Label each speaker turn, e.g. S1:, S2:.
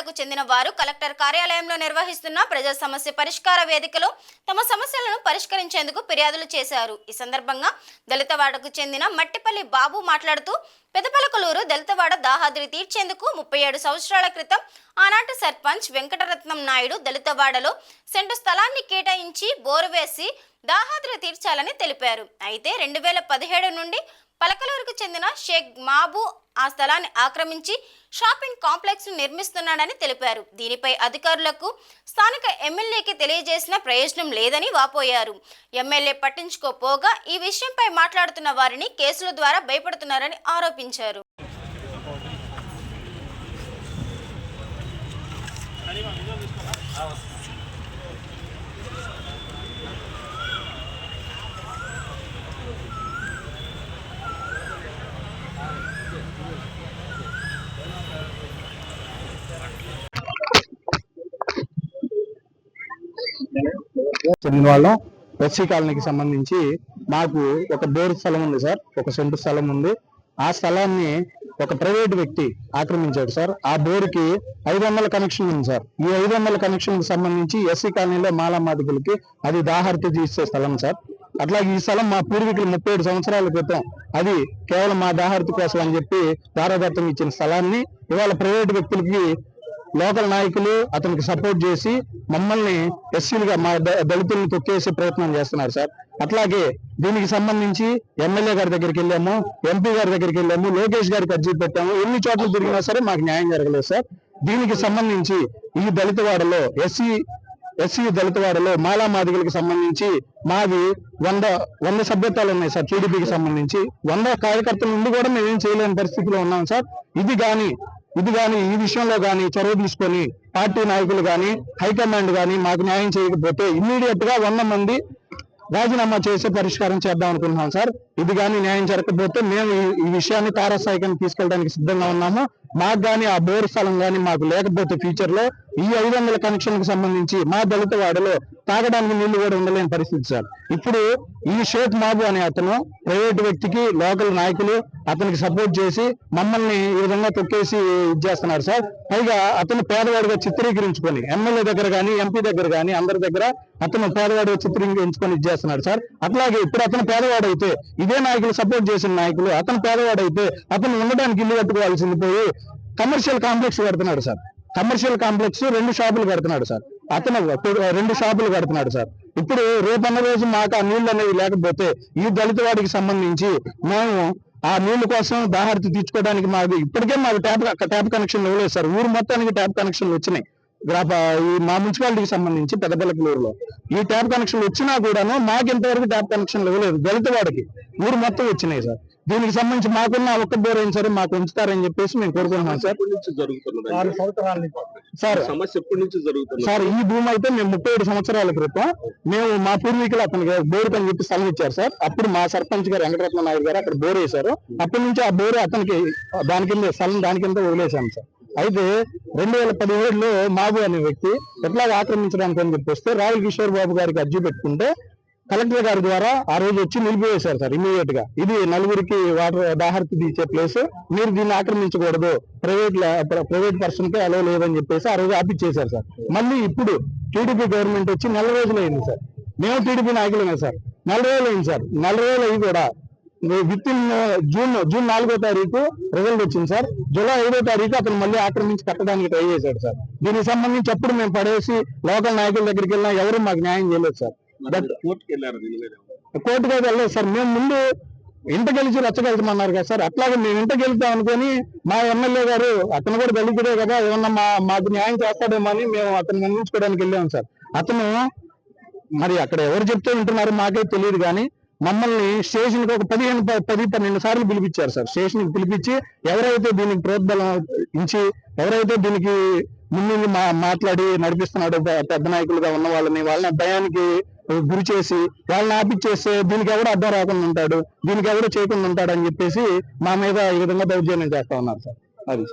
S1: దళితవాడకు చెందిన వారు కలెక్టర్ కార్యాలయంలో నిర్వహిస్తున్న ప్రజా సమస్య పరిష్కార వేదికలో తమ సమస్యలను పరిష్కరించేందుకు ఫిర్యాదులు చేశారు. ఈ సందర్భంగా దళితవాడకు చెందిన మట్టిపల్లి బాబు మాట్లాడుతూ పెదపలకలూరు దళితవాడ దాహాద్రి తీర్చేందుకు 37 సంవత్సరాల క్రితం ఆనాటి సర్పంచ్ వెంకటరత్నం నాయుడు దళితవాడలో సెంటు స్థలాన్ని కేటాయించి బోరు వేసి దాహాద్రి తీర్చాలని తెలిపారు. అయితే 2017 నుండి పలకలూరుకు చెందిన షేక్ మాబు ఆ స్థలాన్ని ఆక్రమించి షాపింగ్ కాంప్లెక్స్ నిర్మిస్తున్నాడని తెలిపారు. దీనిపై అధికారులకు స్థానిక ఎమ్మెల్యేకి తెలియజేసిన ప్రయోజనం లేదని వాపోయారు. ఎమ్మెల్యే పట్టించుకోపోగా ఈ విషయంపై మాట్లాడుతున్న వారిని కేసుల ద్వారా భయపడుతున్నారని ఆరోపించారు.
S2: చెందిన వాళ్ళం. ఎస్సీ కాలనీకి సంబంధించి మాకు ఒక బోర్ స్థలం ఉంది సార్, ఒక సెంటు స్థలం ఉంది. ఆ స్థలాన్ని ఒక ప్రైవేట్ వ్యక్తి ఆక్రమించాడు సార్. ఆ బోర్కి 500 కనెక్షన్ ఉంది సార్. ఈ 500 కనెక్షన్ కి సంబంధించి ఎస్సీ కాలనీలో మాలామాదికులకి అది దాహార్తి తీసే స్థలం సార్. అట్లాగే ఈ స్థలం మా పూర్వీకులు 37 సంవత్సరాల క్రితం అది కేవలం మా దాహార్తి కోసం అని చెప్పి దారాదత్తం ఇచ్చిన స్థలాన్ని ఇవాళ ప్రైవేట్ వ్యక్తులకి లోకల్ నాయకులు అతనికి సపోర్ట్ చేసి మమ్మల్ని ఎస్సీలుగా మా దళితుల్ని తొక్కేసే ప్రయత్నం చేస్తున్నారు సార్. అట్లాగే దీనికి సంబంధించి ఎమ్మెల్యే గారి దగ్గరికి వెళ్ళాము, ఎంపీ గారి దగ్గరికి వెళ్ళాము, లోకేష్ గారికి అర్జీ పెట్టాము. ఎన్ని చోట్ల తిరిగినా సరే మాకు న్యాయం జరగలేదు సార్. దీనికి సంబంధించి ఈ దళితవాడలో ఎస్సీ దళితవాడలో మాలామాదిగలకు సంబంధించి మాది 100 సభ్యత్వాలు ఉన్నాయి సార్. టీడీపీకి సంబంధించి 100 కార్యకర్తల నుండి కూడా మేమేం చేయలేని పరిస్థితిలో ఉన్నాం సార్. ఇది కానీ ఈ విషయంలో కానీ చొరవ తీసుకొని పార్టీ నాయకులు కానీ హైకమాండ్ కానీ మాకు న్యాయం చేయకపోతే ఇమ్మీడియట్ గా 100 మంది రాజీనామా చేసే పరిష్కారం చేద్దాం అనుకుంటున్నాం సార్. ఇది కానీ న్యాయం జరగకపోతే మేము ఈ విషయాన్ని తారస్థాయికి తీసుకెళ్ళడానికి సిద్ధంగా ఉన్నాము. మాకు కానీ ఆ బోర్ స్థలం కానీ మాకు లేకపోతే ఫ్యూచర్ లో ఈ 500 కనెక్షన్ కు సంబంధించి మా దళితవాడలో తాగడానికి నీళ్లు కూడా ఉండలేని పరిస్థితి సార్. ఇప్పుడు ఈ షేక్ మాబు అనే అతను ప్రైవేట్ వ్యక్తికి లోకల్ నాయకులు అతనికి సపోర్ట్ చేసి మమ్మల్ని ఈ విధంగా తొక్కేసి ఇచ్చేస్తున్నారు సార్. పైగా అతను పేదవాడిగా చిత్రీకరించుకొని ఎమ్మెల్యే దగ్గర కానీ ఎంపీ దగ్గర కానీ అందరి దగ్గర అతను పేదవాడిగా చిత్రీకరించుకొని ఇచ్చేస్తున్నాడు సార్. అట్లాగే ఇప్పుడు అతను పేదవాడైతే ఇదే నాయకులు సపోర్ట్ చేసిన నాయకులు అతను పేదవాడైతే అతను ఉండడానికి ఇల్లు కట్టుకోవాల్సింది పోయి కమర్షియల్ కాంప్లెక్స్ కడుతున్నాడు సార్. కమర్షియల్ కాంప్లెక్స్ 2 షాపులు కడుతున్నాడు సార్. అతను 2 షాపులు కడుతున్నాడు సార్. ఇప్పుడు రేపన్న రోజు మాకు ఆ నీళ్లు అనేవి లేకపోతే ఈ దళితవాడికి సంబంధించి మేము ఆ నీళ్ల కోసం దాహార్తి తీర్చుకోవడానికి ఇప్పటికే మాకు ట్యాప్ కనెక్షన్లు ఇవ్వలేదు సార్. ఊరు మొత్తానికి ట్యాప్ కనెక్షన్లు వచ్చినాయి. ఈ మా మున్సిపాలిటీకి సంబంధించి పెద్దపల్లకలూరులో ఈ ట్యాప్ కనెక్షన్లు వచ్చినా కూడాను మాకు ఇంతవరకు ట్యాప్ కనెక్షన్లు ఇవ్వలేదు. దళితవాడికి ఊరు మొత్తం వచ్చినాయి సార్. దీనికి సంబంధించి మాకున్న ఒక్క బోర్ అయిన సరే మాకు ఉంచుతారని చెప్పేసి మేము కోరుకుంటున్నాం సార్. సార్ ఈ భూమి అయితే మేము 37 సంవత్సరాల క్రితం మా పూర్వీకులు అతనికి బోరు అని చెప్పి స్థలం ఇచ్చారు సార్. అప్పుడు మా సర్పంచ్ గారు వెంకటరత్న నాయుడు గారు అక్కడ బోర్ వేశారు. అప్పటి నుంచి ఆ బోరు అతనికి దాని కింద వదిలేశాం సార్. అయితే 2017లో మాబు అనే వ్యక్తి ఎట్లాగా ఆక్రమించడానికి అని చెప్పేస్తే రావుల్ కిషోర్ బాబు గారికి అర్జీ పెట్టుకుంటే కలెక్టర్ గారి ద్వారా ఆ రోజు వచ్చి నిలిపివేశారు సార్ ఇమీడియట్ గా. ఇది నలుగురికి వాటర్ దాహార్తి తీర్చే ప్లేస్, మీరు దీన్ని ఆక్రమించకూడదు, ప్రైవేట్ పర్సన్ కి అలో లేదని చెప్పేసి ఆ రోజు ఆపిచ్చేశారు సార్. మళ్ళీ ఇప్పుడు టీడీపీ గవర్నమెంట్ వచ్చి 4 రోజులు అయింది సార్. మేము టీడీపీ నాయకులమే సార్. 4 రోజులు అయింది సార్. 4 రోజులు అయ్యి కూడా విత్ ఇన్ జూన్ 4వ తారీఖు రిజల్ట్ వచ్చింది సార్. జూలై 5వ తారీఖు అతను మళ్ళీ ఆక్రమించి కట్టడానికి ట్రై చేశాడు సార్. దీనికి సంబంధించి అప్పుడు మేము పడేసి లోకల్ నాయకుల దగ్గరికి వెళ్ళినా ఎవరు మాకు న్యాయం చేయలేదు సార్. కోర్టుకు వెళ్ళలేదు సార్. మేము ముందు ఇంట గెలిచి రచ్చగెళ్తామన్నారు కదా సార్. అట్లాగే మేము ఇంట గెలుతాం అనుకుని మా ఎమ్మెల్యే గారు అతను కూడా దళితుడే కదా ఏమన్నా మాకు న్యాయం చేస్తాడేమో అని మేము అతను నిర్ణయించుకోవడానికి వెళ్ళాము సార్. అతను మరి అక్కడ ఎవరు చెప్తే వింటున్నారు మాకే తెలియదు కానీ మమ్మల్ని స్టేషన్ కి ఒక 10-12 సార్లు పిలిపించారు సార్. స్టేషన్ కి పిలిపించి ఎవరైతే దీనికి ప్రోద్బలం ఇచ్చి ఎవరైతే దీనికి ముందు మాట్లాడి నడిపిస్తున్నాడు పెద్ద నాయకులుగా ఉన్న వాళ్ళని భయానికి గురి చేసి వాళ్ళని ఆపిచ్చేస్తే దీనికి ఎవడో అడ్డం రాకుండా ఉంటాడు, దీనికి ఎవడో చేయకుండా ఉంటాడు అని చెప్పేసి మా మీద ఈ విధంగా దౌర్జన్యం చేస్తా ఉన్నారు సార్. అది